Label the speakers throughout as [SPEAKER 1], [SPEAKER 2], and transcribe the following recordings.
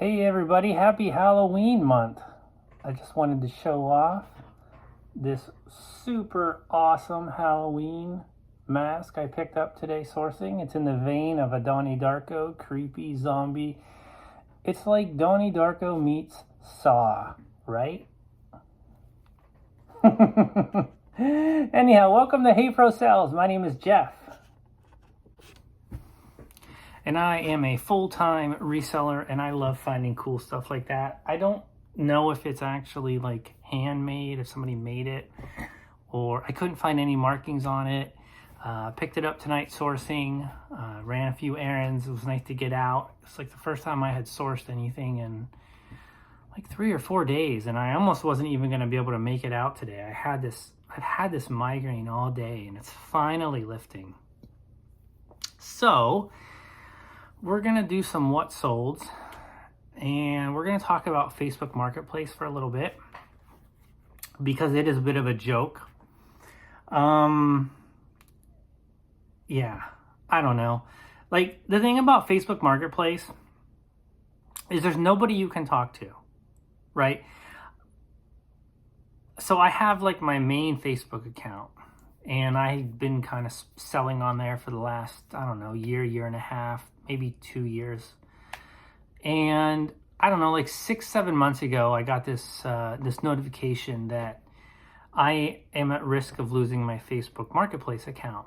[SPEAKER 1] Hey everybody, happy Halloween month. I just wanted to show off this super awesome Halloween mask I picked up today sourcing. It's in the vein of a Donnie Darko creepy zombie. It's like Donnie Darko meets Saw, right? Anyhow, welcome to hayfrosells. My name is Jeff. And I am a full-time reseller, and I love finding cool stuff like that. I don't know if it's actually like handmade, if somebody made it, or I couldn't find any markings on it. Picked it up tonight sourcing, ran a few errands. It was nice to get out. It's like the first time I had sourced anything in like 3 or 4 days, and I almost wasn't even going to be able to make it out today. I've had this migraine all day, and it's finally lifting. So we're going to do some what solds, and we're going to talk about Facebook Marketplace for a little bit because it is a bit of a joke. Yeah, I don't know. Like, the thing about Facebook Marketplace is there's nobody you can talk to, right? So I have like my main Facebook account, and I've been kind of selling on there for the last, I don't know, year and a half, maybe 2 years. And I don't know, like 6-7 months ago, I got this this notification that I am at risk of losing my Facebook Marketplace account.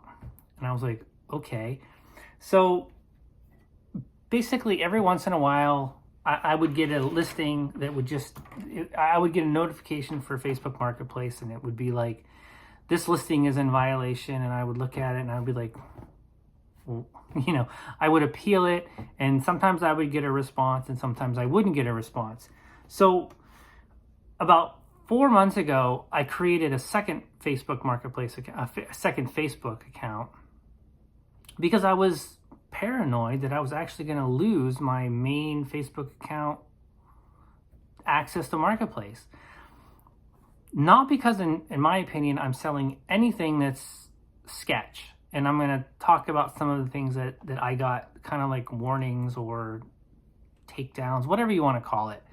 [SPEAKER 1] And I was like, okay. So basically every once in a while, I would get a listing that would I would get a notification for Facebook Marketplace, and it would be like, this listing is in violation, and I would look at it and I'd be like, well, you know, I would appeal it, and sometimes I would get a response and sometimes I wouldn't get a response. So about 4 months ago, I created a second Facebook Marketplace account, a second Facebook account, because I was paranoid that I was actually going to lose my main Facebook account access to Marketplace. Not because, in my opinion, I'm selling anything that's sketch. And I'm going to talk about some of the things that I got kind of like warnings or takedowns, whatever you want to call it.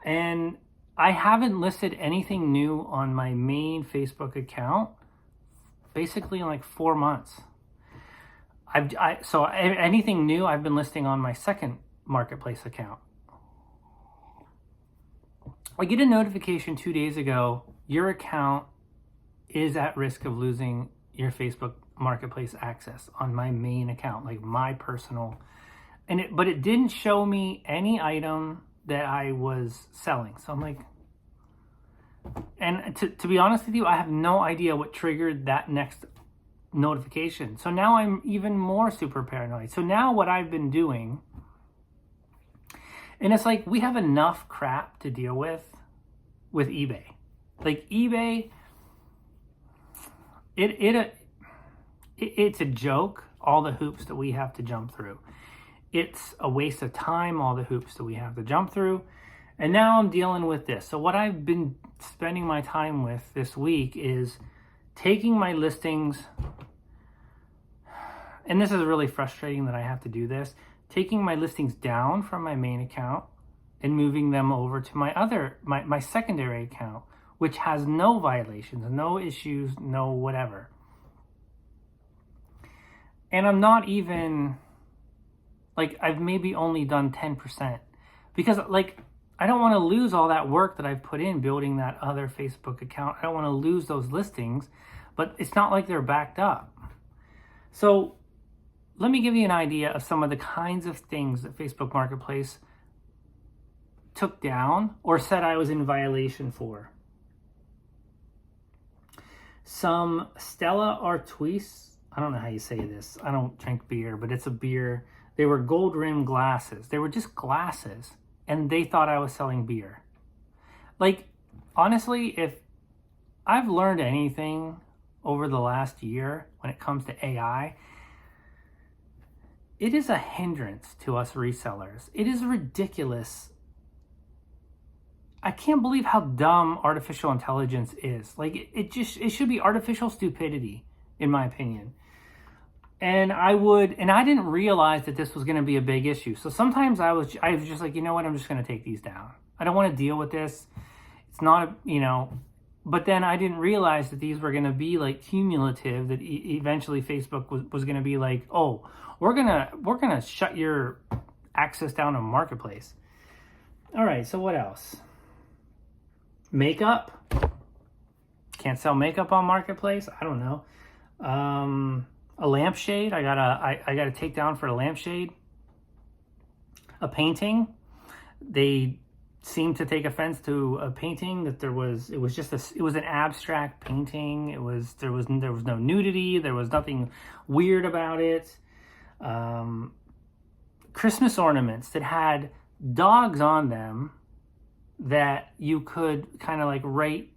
[SPEAKER 1] And I haven't listed anything new on my main Facebook account basically in like 4 months. So anything new I've been listing on my second Marketplace account. I get a notification 2 days ago, your account is at risk of losing your Facebook Marketplace access on my main account, like my personal, but it didn't show me any item that I was selling. So I'm like, and to be honest with you, I have no idea what triggered that next notification. So now I'm even more super paranoid. So now what I've been doing, and it's like, we have enough crap to deal with eBay. Like eBay, it's a joke, all the hoops that we have to jump through. It's a waste of time, all the hoops that we have to jump through. And now I'm dealing with this. So what I've been spending my time with this week is taking my listings, and this is really frustrating that I have to do this, taking my listings down from my main account and moving them over to my secondary account, which has no violations, no issues, no whatever. And I'm not even, like, I've maybe only done 10%. Because, like, I don't want to lose all that work that I've put in building that other Facebook account. I don't want to lose those listings, but it's not like they're backed up. So let me give you an idea of some of the kinds of things that Facebook Marketplace took down or said I was in violation for. Some Stella Artois, I don't know how you say this. I don't drink beer, but it's a beer. They were gold rimmed glasses. They were just glasses, and they thought I was selling beer. Like, honestly, if I've learned anything over the last year when it comes to AI, it is a hindrance to us resellers. It is ridiculous. I can't believe how dumb artificial intelligence is. Like, it should be artificial stupidity, in my opinion. And I didn't realize that this was going to be a big issue. So sometimes I was just like, you know what, I'm just going to take these down. I don't want to deal with this. It's not, but then I didn't realize that these were going to be like cumulative, that eventually Facebook was going to be like, oh, we're going to shut your access down to Marketplace. All right. So what else? Makeup. Can't sell makeup on Marketplace. I don't know. A lampshade. I gotta take down for a lampshade. A painting. They seemed to take offense to a painting that it was an abstract painting. There was no nudity. There was nothing weird about it. Christmas ornaments that had dogs on them that you could kind of like write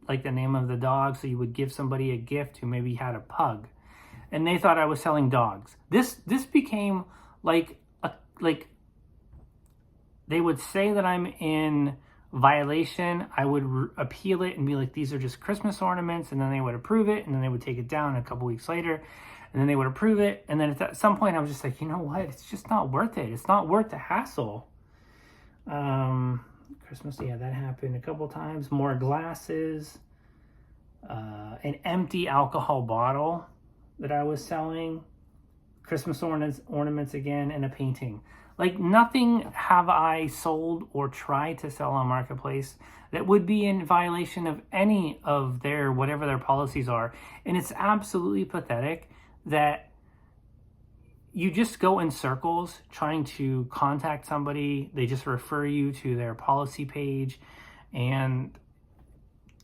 [SPEAKER 1] like the name of the dog, so you would give somebody a gift who maybe had a pug, and they thought I was selling dogs. This became like they would say that I'm in violation. I would appeal it and be like, these are just Christmas ornaments, and then they would approve it, and then they would take it down a couple weeks later, and then they would approve it, and then at some point I was just like, you know what? It's just not worth it. It's not worth the hassle. Christmas, yeah, that happened a couple times. More glasses, an empty alcohol bottle that I was selling, Christmas ornaments again, and a painting. Like, nothing have I sold or tried to sell on Marketplace that would be in violation of any of whatever their policies are. And it's absolutely pathetic that you just go in circles trying to contact somebody. They just refer you to their policy page, and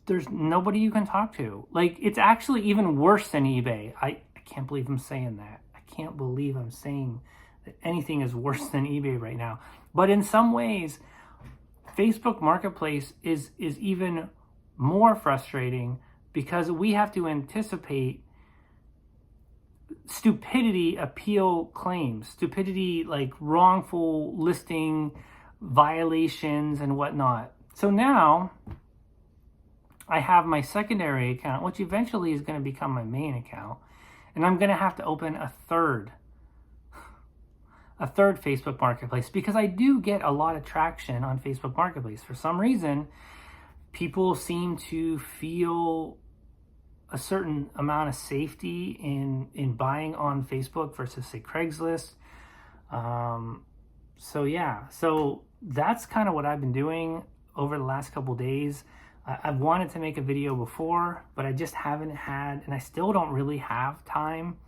[SPEAKER 1] there's nobody you can talk to. Like, it's actually even worse than eBay. I can't believe I'm saying that. I can't believe I'm saying that anything is worse than eBay right now. But in some ways, Facebook Marketplace is even more frustrating, because we have to anticipate stupidity appeal claims, stupidity like wrongful listing violations and whatnot. So now I have my secondary account, which eventually is going to become my main account, and I'm going to have to open a third Facebook Marketplace, because I do get a lot of traction on Facebook Marketplace. For some reason, people seem to feel a certain amount of safety in buying on Facebook versus, say, Craigslist. So that's kind of what I've been doing over the last couple days. I've wanted to make a video before, but I just haven't had, and I still don't really have time.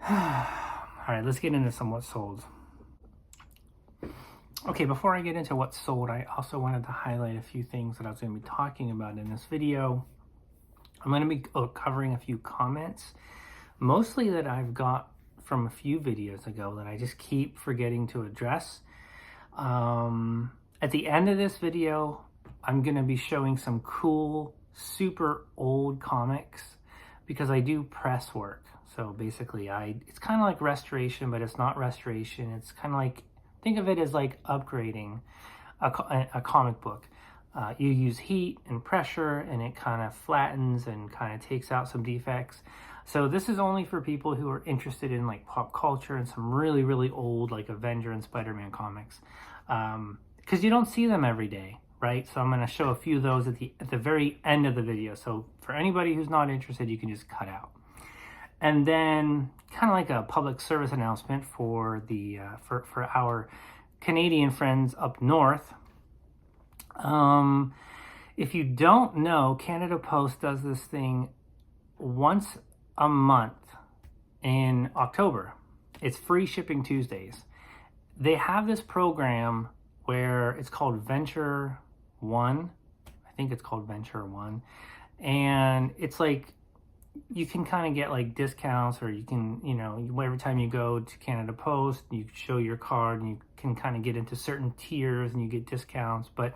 [SPEAKER 1] All right, let's get into some what's sold. Okay, before I get into what's sold, I also wanted to highlight a few things that I was going to be talking about in this video. I'm going to be covering a few comments, mostly that I've got from a few videos ago that I just keep forgetting to address. At the end of this video, I'm going to be showing some cool, super old comics, because I do press work. So basically, it's kind of like restoration, but it's not restoration. It's kind of like, think of it as like upgrading a comic book. You use heat and pressure, and it kind of flattens and kind of takes out some defects. So this is only for people who are interested in like pop culture and some really, really old like Avenger and Spider-Man comics, because you don't see them every day, right? So I'm going to show a few of those at the very end of the video. So for anybody who's not interested, you can just cut out. And then kind of like a public service announcement for the for our Canadian friends up north. If you don't know, Canada Post does this thing once a month in October. It's free shipping Tuesdays. They have this program where it's called Venture One. I think it's called Venture One. And it's like, you can kind of get like discounts, or you can, every time you go to Canada Post, you show your card and you can kind of get into certain tiers and you get discounts. But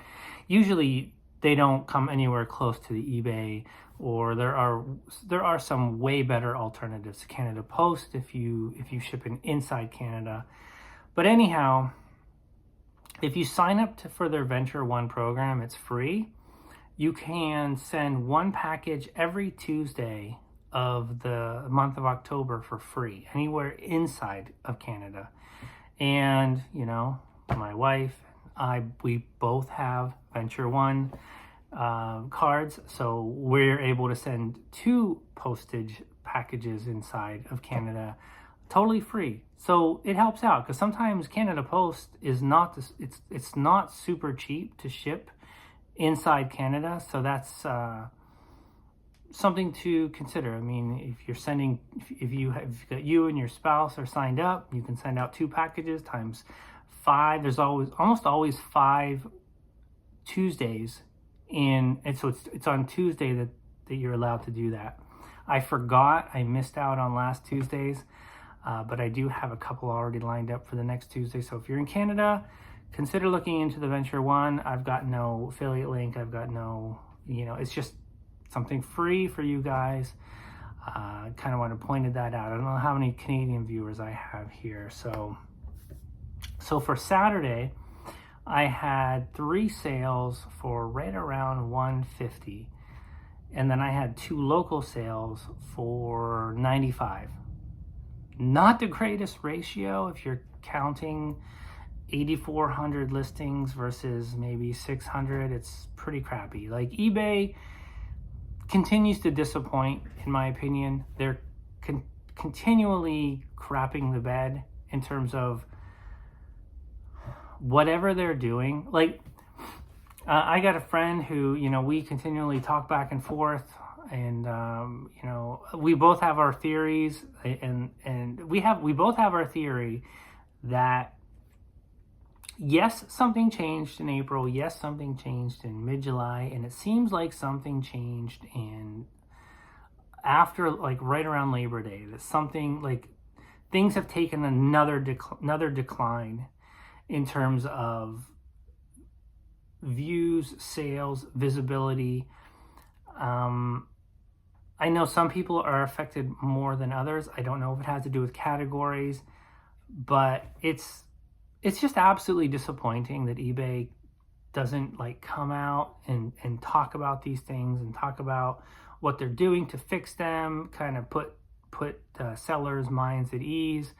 [SPEAKER 1] usually they don't come anywhere close to the eBay, or there are some way better alternatives to Canada Post if you ship inside Canada. But anyhow, if you sign up for their Venture One program, it's free. You can send one package every Tuesday of the month of October for free, anywhere inside of Canada. And, you know, my wife, we both have Venture One cards, so we're able to send 2 postage packages inside of Canada totally free. So it helps out, because sometimes Canada Post is not it's not super cheap to ship inside Canada. So that's something to consider. I mean, if you're sending, if you and your spouse are signed up, you can send out 2 packages times 5. There's almost always 5 Tuesdays in, and so it's on Tuesday that you're allowed to do that. I forgot, I missed out on last Tuesdays, but I do have a couple already lined up for the next Tuesday. So if you're in Canada, consider looking into the Venture One. I've got no affiliate link. I've got no, you know, it's just something free for you guys. Kind of want to point that out. I don't know how many Canadian viewers I have here. So for Saturday, I had 3 sales for right around $150. And then I had 2 local sales for $95. Not the greatest ratio if you're counting 8,400 listings versus maybe 600. It's pretty crappy. Like, eBay continues to disappoint, in my opinion. They're continually crapping the bed in terms of whatever they're doing. Like, I got a friend who, you know, we continually talk back and forth, and you know, we both have our theories, and we both have our theory that yes, something changed in April, yes, something changed in mid-July, and it seems like something changed after, like, right around Labor Day, that something, like, things have taken another decline in terms of views, sales, visibility. I know some people are affected more than others. I don't know if it has to do with categories, but it's just absolutely disappointing that eBay doesn't, like, come out and talk about these things and talk about what they're doing to fix them, kind of put sellers' minds at ease.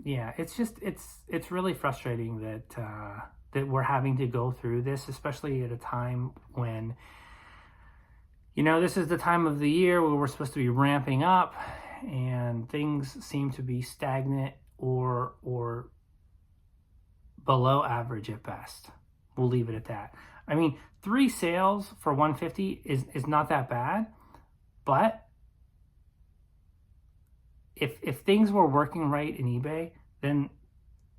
[SPEAKER 1] Yeah, it's just, it's really frustrating that we're having to go through this, especially at a time when, you know, this is the time of the year where we're supposed to be ramping up, and things seem to be stagnant or below average at best. We'll leave it at that. I mean, 3 sales for $150 is not that bad, but if things were working right in eBay, then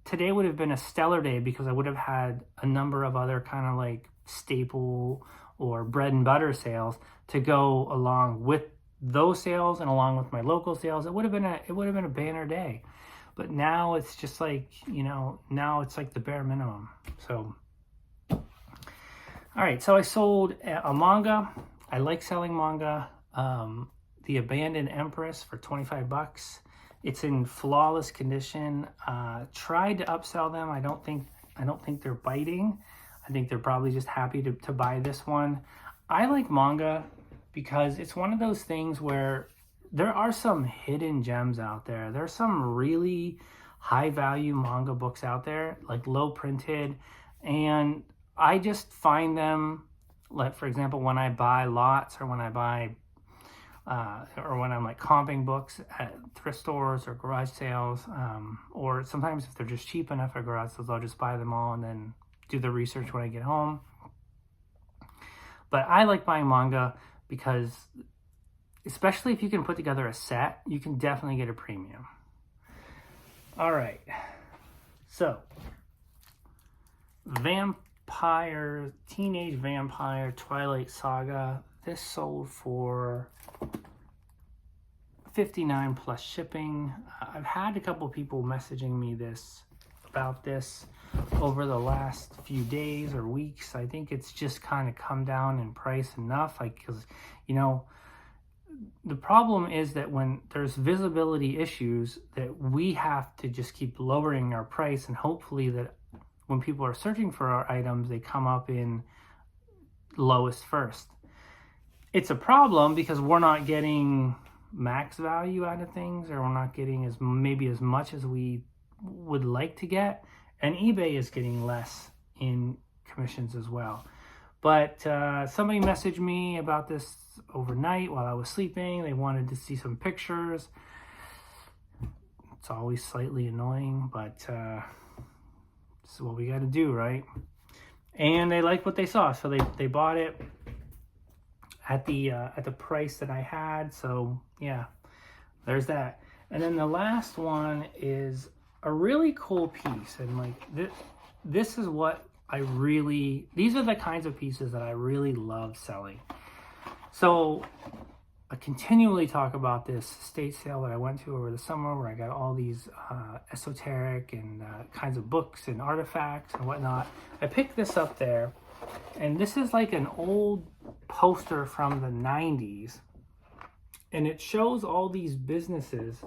[SPEAKER 1] today would have been a stellar day, because I would have had a number of other kind of like staple or bread and butter sales to go along with those sales and along with my local sales. It would have been a banner day. But now it's just like, you know, now it's like the bare minimum. So, all right, so I sold a manga. I like selling manga. The Abandoned Empress for $25. It's in flawless condition. Tried to upsell them. I don't think they're biting. I think they're probably just happy to buy this one. I like manga because it's one of those things where there are some hidden gems out there. There's some really high value manga books out there, like low printed, and I just find them, like, for example, when I buy lots, or when I buy or when I'm like comping books at thrift stores or garage sales, or sometimes if they're just cheap enough at garage sales, I'll just buy them all and then do the research when I get home. But I like buying manga because, especially if you can put together a set, you can definitely get a premium. All right, so Teenage Vampire Twilight Saga. This sold for $59 plus shipping. I've had a couple people messaging me about this over the last few days or weeks. I think it's just kind of come down in price enough, like, because, you know, the problem is that when there's visibility issues, that we have to just keep lowering our price, and hopefully that when people are searching for our items, they come up in lowest first. it's a problem because we're not getting max value out of things, or we're not getting maybe as much as we would like to get, and eBay is getting less in commissions as well. But somebody messaged me about this overnight while I was sleeping. They wanted to see some pictures. It's always slightly annoying, but this is what we got to do, right? And they liked what they saw, so they bought it at the price that I had. So yeah, there's that. And then the last one is a really cool piece, and like this is what these are the kinds of pieces that I really love selling. So I continually talk about this estate sale that I went to over the summer, where I got all these esoteric and kinds of books and artifacts and whatnot. I picked this up there, and this is like an old poster from the 90s, and it shows all these businesses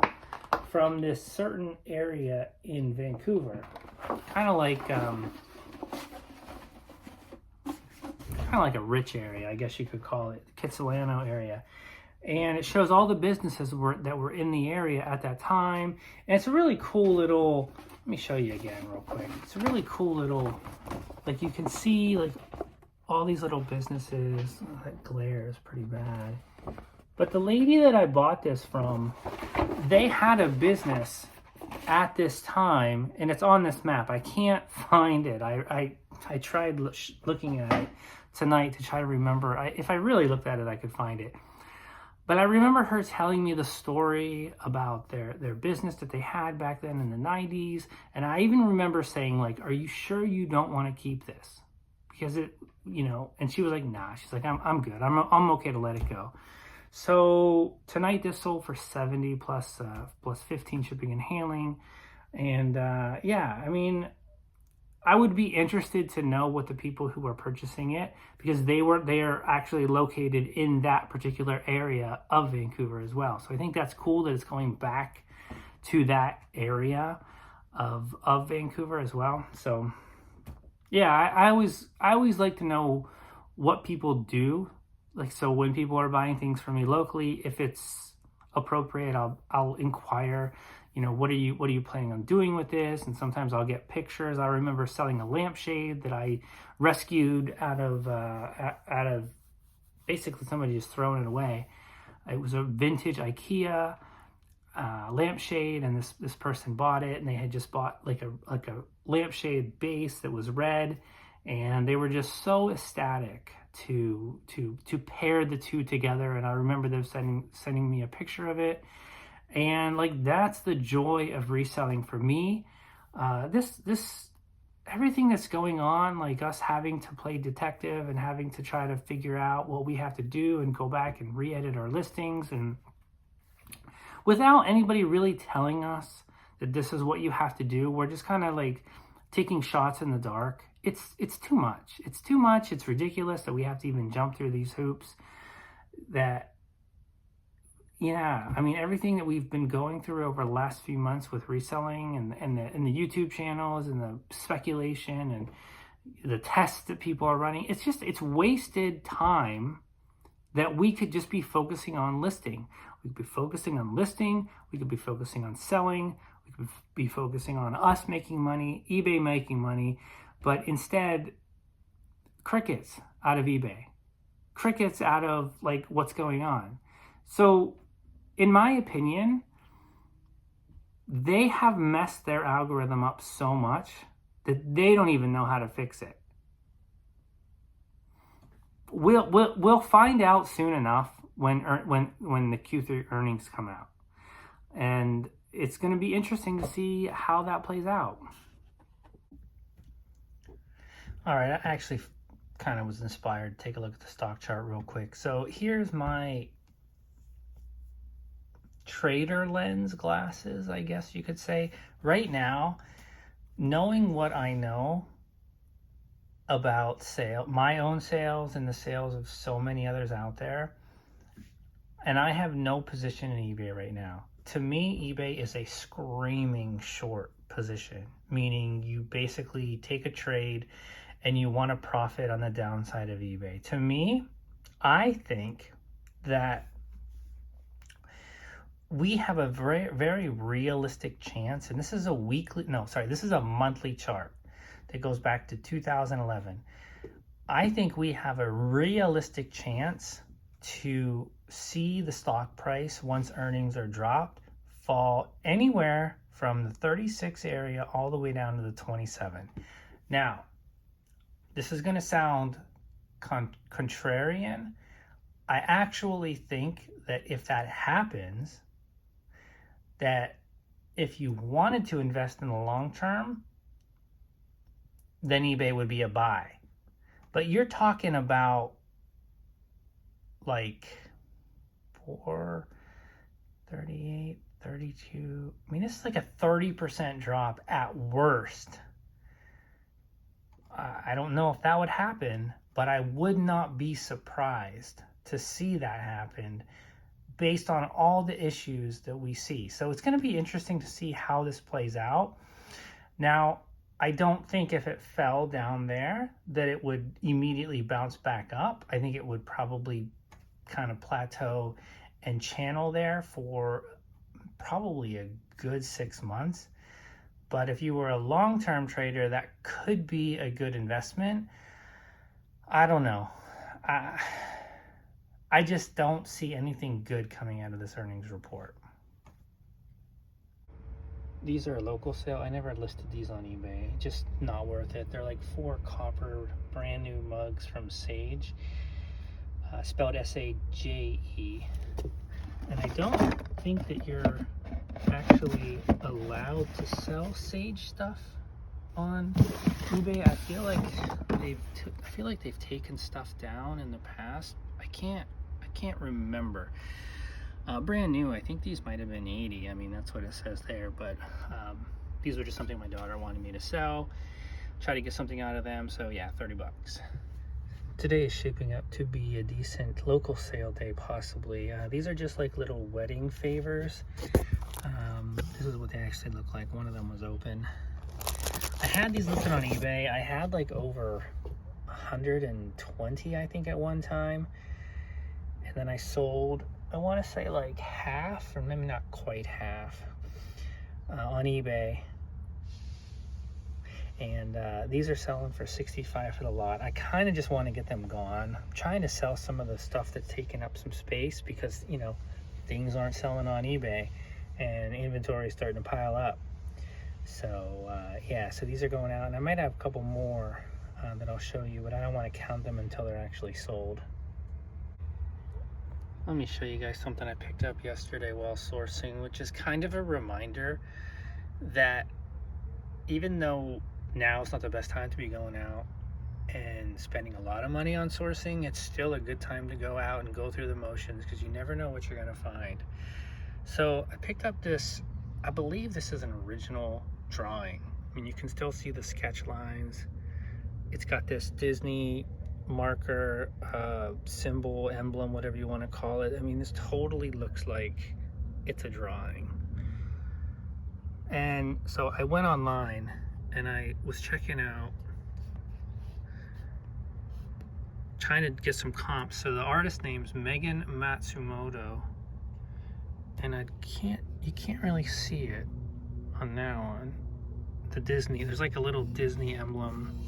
[SPEAKER 1] from this certain area in Vancouver, kind of like a rich area, I guess you could call it, Kitsilano area. And it shows all the businesses that were in the area at that time. And it's a really cool little, let me show you again real quick. It's a really cool little, like you can see like all these little businesses. Oh, that glare is pretty bad. But the lady that I bought this from, they had a business at this time, and it's on this map. I can't find it. I tried looking at it tonight to try to remember. If I really looked at it, I could find it. But I remember her telling me the story about their business that they had back then in the 90s. And I even remember saying, like, are you sure you don't want to keep this? Because it, and she was like, nah. She's like, I'm good. I'm okay to let it go. So tonight this sold for $70 plus 15 shipping and handling. And yeah, I mean, I would be interested to know what the people who are purchasing it, because they are actually located in that particular area of Vancouver as well. So I think that's cool that it's going back to that area of Vancouver as well. So yeah, I always like to know what people do. Like, so when people are buying things from me locally, if it's appropriate, I'll inquire, what are you planning on doing with this? And sometimes I'll get pictures. I remember selling a lampshade that I rescued out of basically somebody just throwing it away. It was a vintage IKEA lampshade, and this person bought it, and they had just bought like a lampshade base that was red, and they were just so ecstatic to pair the two together. And I remember them sending me a picture of it. And like, that's the joy of reselling for me. This everything that's going on, like us having to play detective and having to try to figure out what we have to do and go back and re-edit our listings, and without anybody really telling us that this is what you have to do, we're just kind of like taking shots in the dark. It's too much. It's too much. It's ridiculous that we have to even jump through these hoops. Yeah, I mean, everything that we've been going through over the last few months with reselling and the YouTube channels and the speculation and the tests that people are running, it's wasted time that we could just be focusing on listing. We could be focusing on listing. We could be focusing on selling. We could be focusing on us making money, eBay making money. But instead, crickets out of eBay. Crickets out of like what's going on. So in my opinion, they have messed their algorithm up so much that they don't even know how to fix it. We'll find out soon enough when the Q3 earnings come out, and it's going to be interesting to see how that plays out. All right, I actually kind of was inspired to take a look at the stock chart real quick. So here's my trader lens glasses, I guess you could say. Right now, knowing what I know about my own sales and the sales of so many others out there, and I have no position in eBay right now. To me, eBay is a screaming short position, meaning you basically take a trade and you want to profit on the downside of eBay. To me, I think that we have a very, very realistic chance, and this is this is a monthly chart that goes back to 2011. I think we have a realistic chance to see the stock price, once earnings are dropped, fall anywhere from the 36 area all the way down to the 27. Now, this is going to sound contrarian. I actually think that if that happens, that if you wanted to invest in the long term, then eBay would be a buy. But you're talking about like 4, 38, 32. I mean, this is like a 30% drop at worst. I don't know if that would happen, but I would not be surprised to see that happen based on all the issues that we see. So it's going to be interesting to see how this plays out. Now, I don't think if it fell down there that it would immediately bounce back up. I think it would probably kind of plateau and channel there for probably a good 6 months. But if you were a long-term trader, that could be a good investment. I don't know. I just don't see anything good coming out of this earnings report. These are a local sale. I never listed these on eBay. Just not worth it. They're like 4 copper brand new mugs from Sage, spelled S-A-J-E. And I don't think that you're actually allowed to sell Sage stuff on eBay. I feel like they've taken stuff down in the past. I can't remember. Brand new, I think these might have been 80. I mean, that's what it says there, but these were just something my daughter wanted me to sell. Try to get something out of them, so yeah, 30 bucks. Today is shaping up to be a decent local sale day, possibly. These are just like little wedding favors. This is what they actually look like. One of them was open. I had these listed on eBay. I had like over 120, I think, at one time. And then I sold, I want to say like half, or maybe not quite half, on eBay. And these are selling for $65 for the lot. I kind of just want to get them gone. I'm trying to sell some of the stuff that's taking up some space because, you know, things aren't selling on eBay and inventory is starting to pile up. So yeah, so these are going out, and I might have a couple more that I'll show you, but I don't want to count them until they're actually sold. Let me show you guys something I picked up yesterday while sourcing, which is kind of a reminder that even though now it's not the best time to be going out and spending a lot of money on sourcing, it's still a good time to go out and go through the motions because you never know what you're going to find. So I picked up this, I believe this is an original drawing. I mean, you can still see the sketch lines. It's got this Disney marker, symbol, emblem, whatever you want to call it. I mean, this totally looks like it's a drawing. And so I went online and I was checking out, trying to get some comps. So the artist name's Megan Matsumoto, and you can't really see it on that one. The Disney, there's like a little Disney emblem.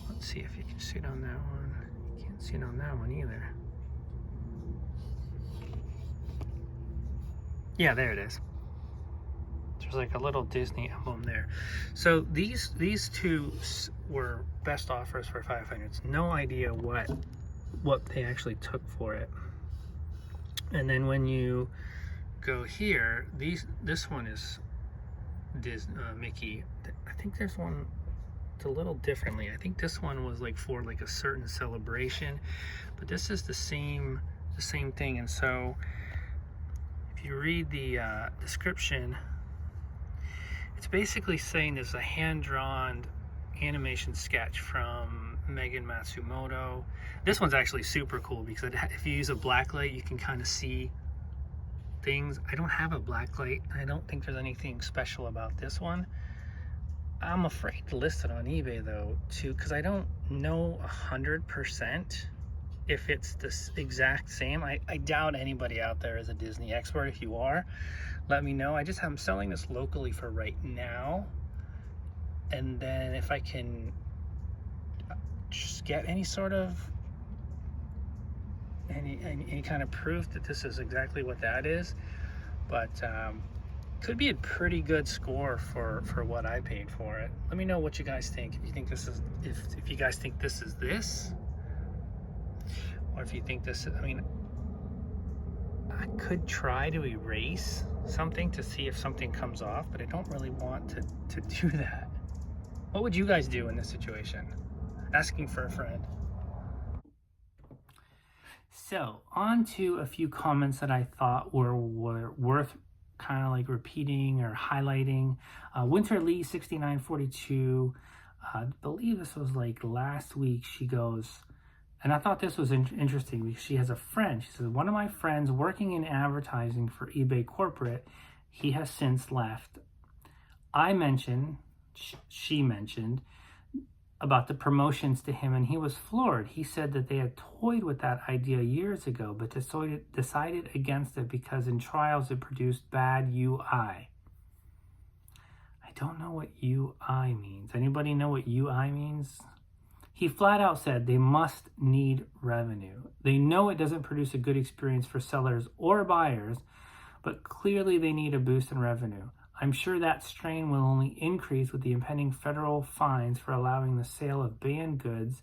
[SPEAKER 1] Let's see if you can see it on that one. You can't see it on that one either. Yeah, there it is. There's like a little Disney emblem there. So these two were best offers for $500. No idea what they actually took for it. And then when you go here, this one is Disney, Mickey. I think there's one. It's a little differently. I think this one was like for like a certain celebration, but this is the same thing. And so if you read the description, it's basically saying there's a hand-drawn animation sketch from Megan Matsumoto. This one's actually super cool because if you use a black light, you can kind of see things. I don't have a black light. I don't think there's anything special about this one. I'm afraid to list it on eBay though, too, because I don't know 100% if it's this exact same. I doubt anybody out there is a Disney expert. If you are, let me know. I'm selling this locally for right now. And then if I can just get any sort of any kind of proof that this is exactly what that is, but could be a pretty good score for what I paid for it. Let me know what you guys think. If you think this is, if you guys think this is this, or if you think this is, I mean, I could try to erase something to see if something comes off, but I don't really want to do that. What would you guys do in this situation? Asking for a friend. So, on to a few comments that I thought were worth kind of like repeating or highlighting. Winter Lee 6942, I believe this was like last week. She goes, and I thought this was interesting because she has a friend. She says, one of my friends working in advertising for eBay corporate, he has since left. She mentioned about the promotions to him, and he was floored. He said that they had toyed with that idea years ago, but decided against it because in trials it produced bad UI. I don't know what UI means. Anybody know what UI means? He flat out said they must need revenue. They know it doesn't produce a good experience for sellers or buyers, but clearly they need a boost in revenue. I'm sure that strain will only increase with the impending federal fines for allowing the sale of banned goods.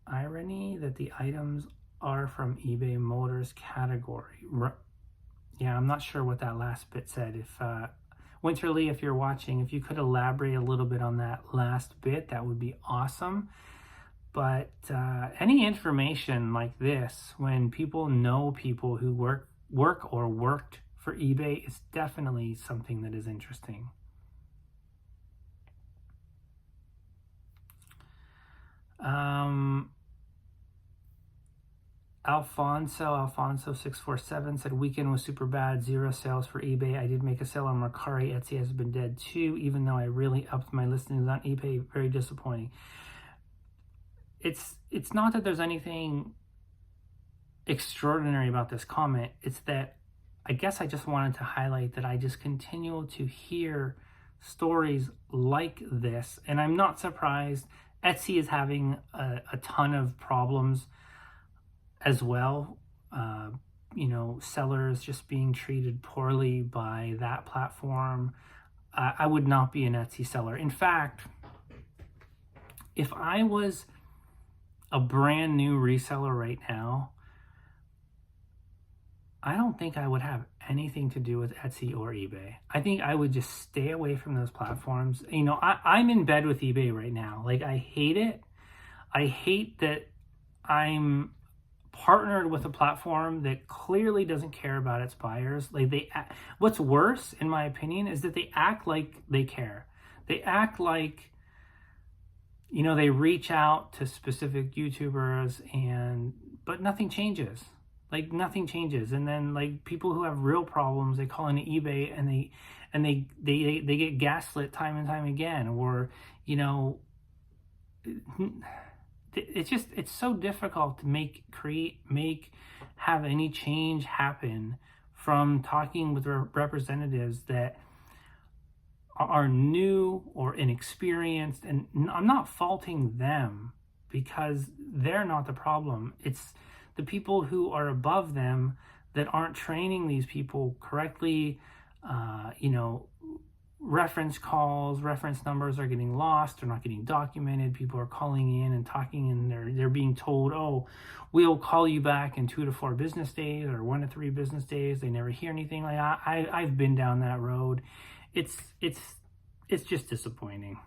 [SPEAKER 1] Irony that the items are from eBay Motors category. Yeah, I'm not sure what that last bit said. If Winterly, if you're watching, if you could elaborate a little bit on that last bit, that would be awesome. But any information like this, when people know people who work or worked for eBay, is definitely something that is interesting. Alfonso 647 said weekend was super bad, 0 sales for eBay. I did make a sale on Mercari. Etsy has been dead too, even though I really upped my listings on eBay. Very disappointing. It's not that there's anything extraordinary about this comment. It's that I guess I just wanted to highlight that I just continue to hear stories like this, and I'm not surprised. Etsy is having a ton of problems as well. Sellers just being treated poorly by that platform. I would not be an Etsy seller. In fact, if I was a brand new reseller right now, I don't think I would have anything to do with Etsy or eBay. I think I would just stay away from those platforms. I'm in bed with eBay right now. Like, I hate it. I hate that I'm partnered with a platform that clearly doesn't care about its buyers. What's worse, in my opinion, is that they act like they care. They act like, they reach out to specific YouTubers but nothing changes. Like, nothing changes. And then, like, people who have real problems, they call into eBay and they get gaslit time and time again. Or, it's so difficult to have any change happen from talking with representatives that are new or inexperienced. And I'm not faulting them because they're not the problem. It's the people who are above them that aren't training these people correctly. Reference calls, reference numbers are getting lost. They're not getting documented. People are calling in and talking, and they're being told, "Oh, we'll call you back in 2 to 4 business days or 1 to 3 business days." They never hear anything like that. I've been down that road. It's just disappointing.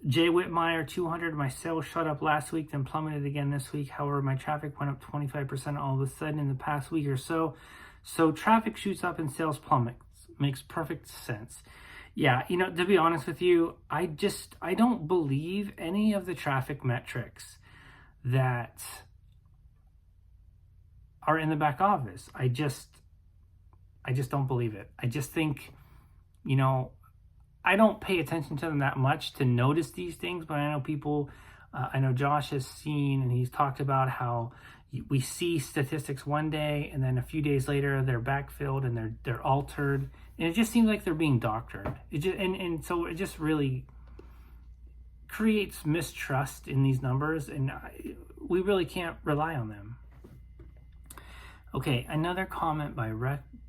[SPEAKER 1] Jay Whitmire 200, my sales shot up last week, then plummeted again this week. However, my traffic went up 25% all of a sudden in the past week or so. So traffic shoots up and sales plummets. Makes perfect sense. Yeah, to be honest with you, I don't believe any of the traffic metrics that are in the back office. I just don't believe it. I just think, I don't pay attention to them that much to notice these things, but I know people, I know Josh has seen and he's talked about how we see statistics one day and then a few days later they're backfilled and they're altered, and it just seems like they're being doctored. And so it just really creates mistrust in these numbers, and we really can't rely on them. Okay, another comment by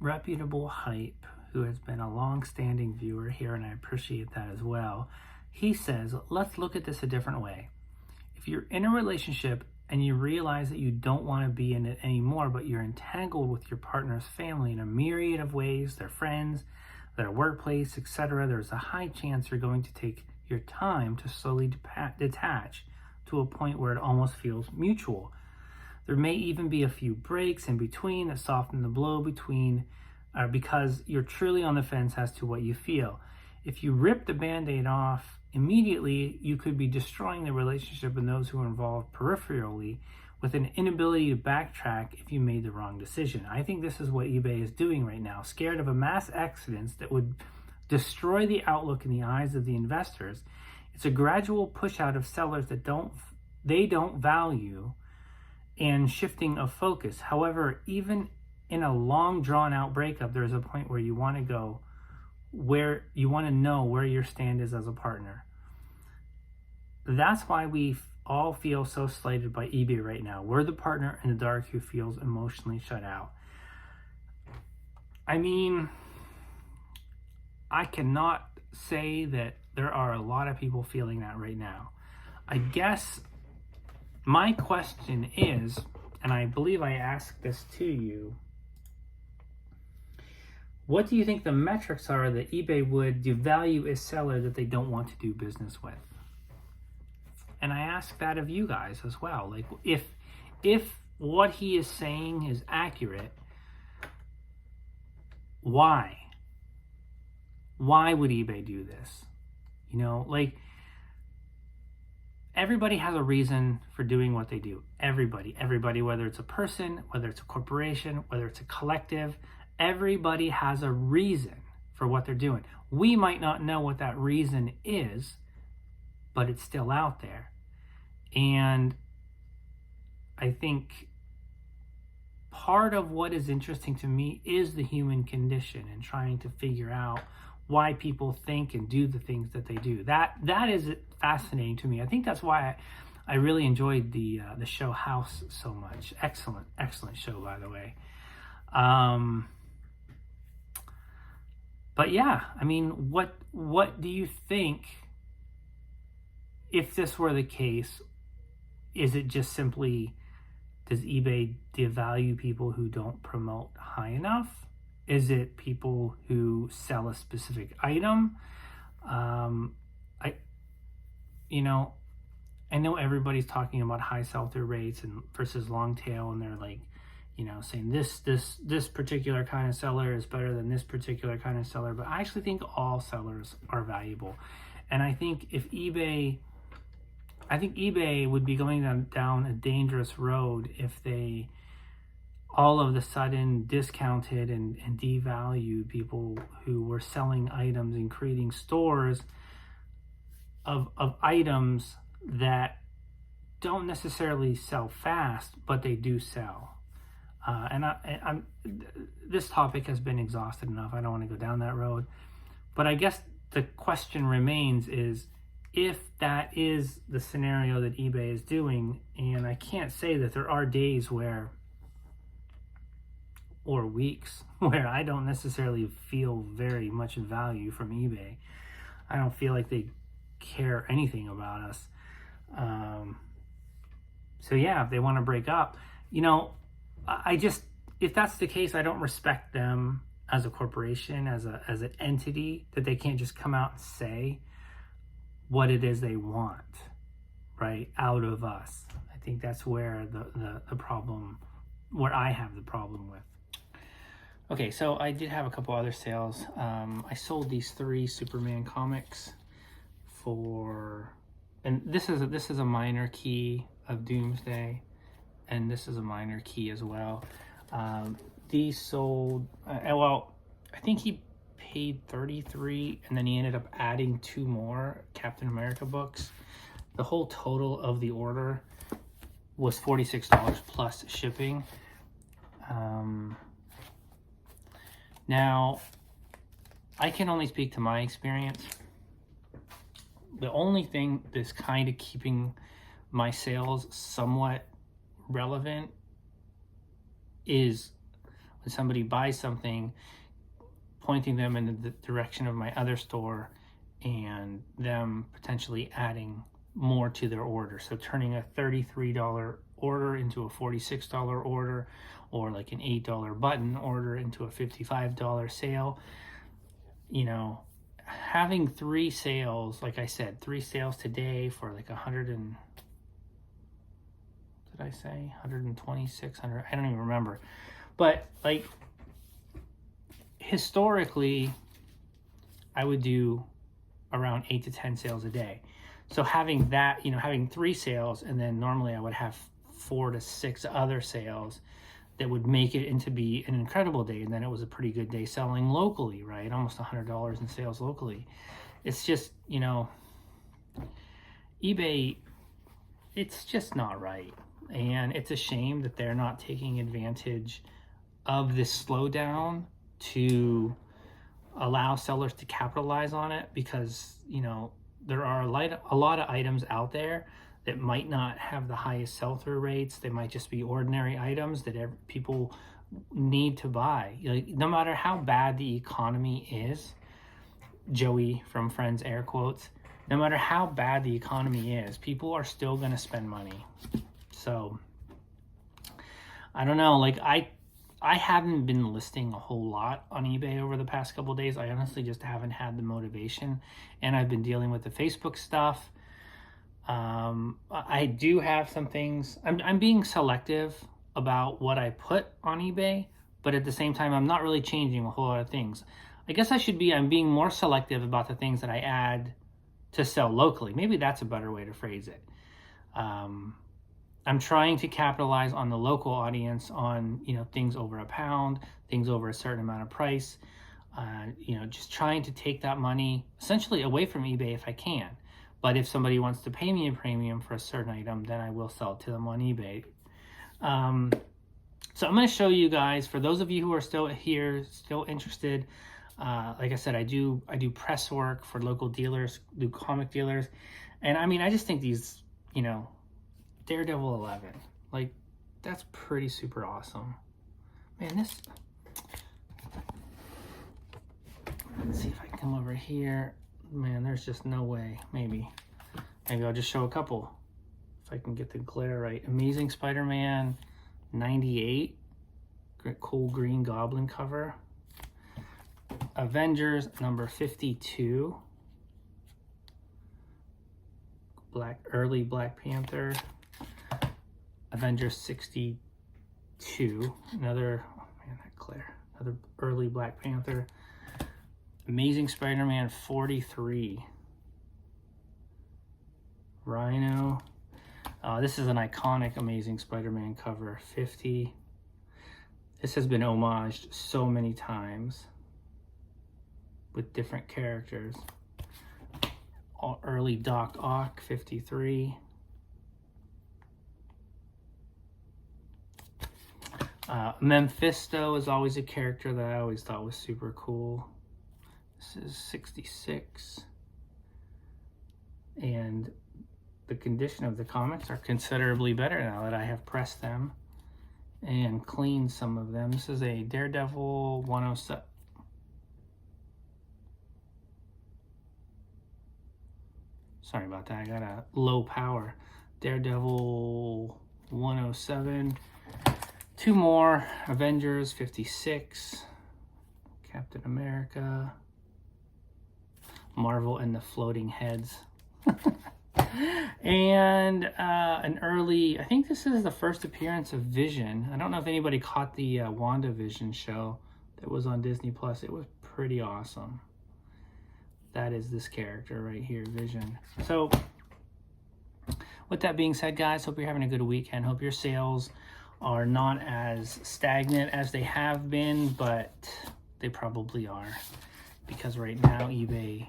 [SPEAKER 1] Reputable Hype, who has been a long-standing viewer here, and I appreciate that as well. He says, let's look at this a different way. If you're in a relationship and you realize that you don't want to be in it anymore, but you're entangled with your partner's family in a myriad of ways, their friends, their workplace, etc., there's a high chance you're going to take your time to slowly detach to a point where it almost feels mutual. There may even be a few breaks in between that soften the blow because you're truly on the fence as to what you feel. If you rip the Band-Aid off immediately, you could be destroying the relationship and those who are involved peripherally with an inability to backtrack if you made the wrong decision. I think this is what eBay is doing right now, scared of a mass exodus that would destroy the outlook in the eyes of the investors. It's a gradual push out of sellers that don't value and shifting of focus. However, even in a long drawn out breakup, there's a point where you want to go where you want to know where your stand is as a partner. That's why we all feel so slighted by eBay right now. We're the partner in the dark who feels emotionally shut out. I mean, I cannot say that there are a lot of people feeling that right now. I guess my question is, and I believe I asked this to you, what do you think the metrics are that eBay would devalue a seller that they don't want to do business with? And I ask that of you guys as well. Like, if what he is saying is accurate, why? Why would eBay do this? You know, like, everybody has a reason for doing what they do. Everybody, whether it's a person, whether it's a corporation, whether it's a collective, everybody has a reason for what they're doing. We might not know what that reason is, but it's still out there. And I think part of what is interesting to me is the human condition and trying to figure out why people think and do the things that they do. That is fascinating to me. I think that's why I really enjoyed the show House so much. Excellent show, by the way. But yeah, I mean, what do you think, if this were the case? Is it just simply, does eBay devalue people who don't promote high enough? Is it people who sell a specific item? I know everybody's talking about high sell-through rates and versus long tail, and they're like, saying this particular kind of seller is better than this particular kind of seller. But I actually think all sellers are valuable, and I think eBay would be going down a dangerous road if they all of a sudden discounted and devalued people who were selling items and creating stores of items that don't necessarily sell fast, but they do sell. I'm this topic has been exhausted enough. I don't want to go down that road. But I guess the question remains is, if that is the scenario that eBay is doing, and I can't say that there are days or weeks where I don't necessarily feel very much value from eBay. I don't feel like they care anything about us. So yeah, if they want to break up, if that's the case, I don't respect them as a corporation, as an entity, that they can't just come out and say what it is they want, right, out of us. I think that's where the problem, where I have the problem with. Okay, so I did have a couple other sales. I sold these 3 Superman comics and this is a minor key of Doomsday, and this is a minor key as well. These sold, I think he paid $33, and then he ended up adding 2 more Captain America books. The whole total of the order was $46 plus shipping. Now, I can only speak to my experience. The only thing that's kind of keeping my sales somewhat relevant is when somebody buys something, pointing them in the direction of my other store and them potentially adding more to their order. So turning a $33 order into a $46 order, or like an $8 button order into a $55 sale. You know, having 3 sales, like I said, 3 sales today for like 126, I don't even remember. But like historically, I would do around 8 to 10 sales a day. So having that, you know, having 3 sales, and then normally I would have 4 to 6 other sales that would make it into be an incredible day. And then it was a pretty good day selling locally, right? Almost $100 in sales locally. It's just, you know, eBay, it's just not right. And it's a shame that they're not taking advantage of this slowdown to allow sellers to capitalize on it, because, you know, there are a lot of items out there that might not have the highest sell-through rates. They might just be ordinary items that people need to buy. Like, no matter how bad the economy is, Joey from Friends air quotes, no matter how bad the economy is, people are still going to spend money. So I don't know, like I haven't been listing a whole lot on eBay over the past couple of days. I honestly just haven't had the motivation, and I've been dealing with the Facebook stuff. I do have some things. I'm being selective about what I put on eBay, but at the same time, I'm not really changing a whole lot of things. I guess I'm being more selective about the things that I add to sell locally. Maybe that's a better way to phrase it. I'm trying to capitalize on the local audience on, you know, things over £1, things over a certain amount of price, you know, just trying to take that money essentially away from eBay if I can. But if somebody wants to pay me a premium for a certain item, then I will sell it to them on eBay. So I'm going to show you guys, for those of you who are still here, still interested, like I said, I do press work for local dealers, do comic dealers. And I mean, I just think these, you know, Daredevil 11, like, that's pretty super awesome. Man, this, let's see if I can come over here. Man, there's just no way. Maybe I'll just show a couple if I can get the glare right. Amazing Spider-Man 98, cool green goblin cover. Avengers number 52, early Black Panther. Avengers 62, another, oh man, that glare, another early Black Panther. Amazing Spider-Man 43, Rhino. This is an iconic Amazing Spider-Man cover, 50. This has been homaged so many times with different characters. Early Doc Ock, 53. Mephisto is always a character that I always thought was super cool. This is 66. And the condition of the comics are considerably better now that I have pressed them and cleaned some of them. This is a Daredevil 107. Sorry about that, I got a low power. Daredevil 107. 2 more, Avengers 56, Captain America, Marvel and the Floating Heads. And an early, I think this is the first appearance of Vision. I don't know if anybody caught the WandaVision show that was on Disney Plus. It was pretty awesome. That is this character right here, Vision. So with that being said, guys, hope you're having a good weekend. Hope your sales are not as stagnant as they have been, but they probably are. because right now eBay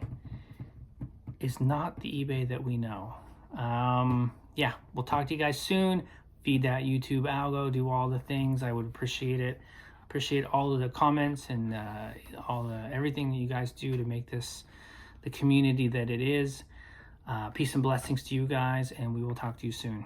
[SPEAKER 1] is not the eBay that we know. Yeah, we'll talk to you guys soon. Feed that YouTube algo, do all the things. I would appreciate it. Appreciate all of the comments and everything that you guys do to make this the community that it is. Peace and blessings to you guys, and we will talk to you soon.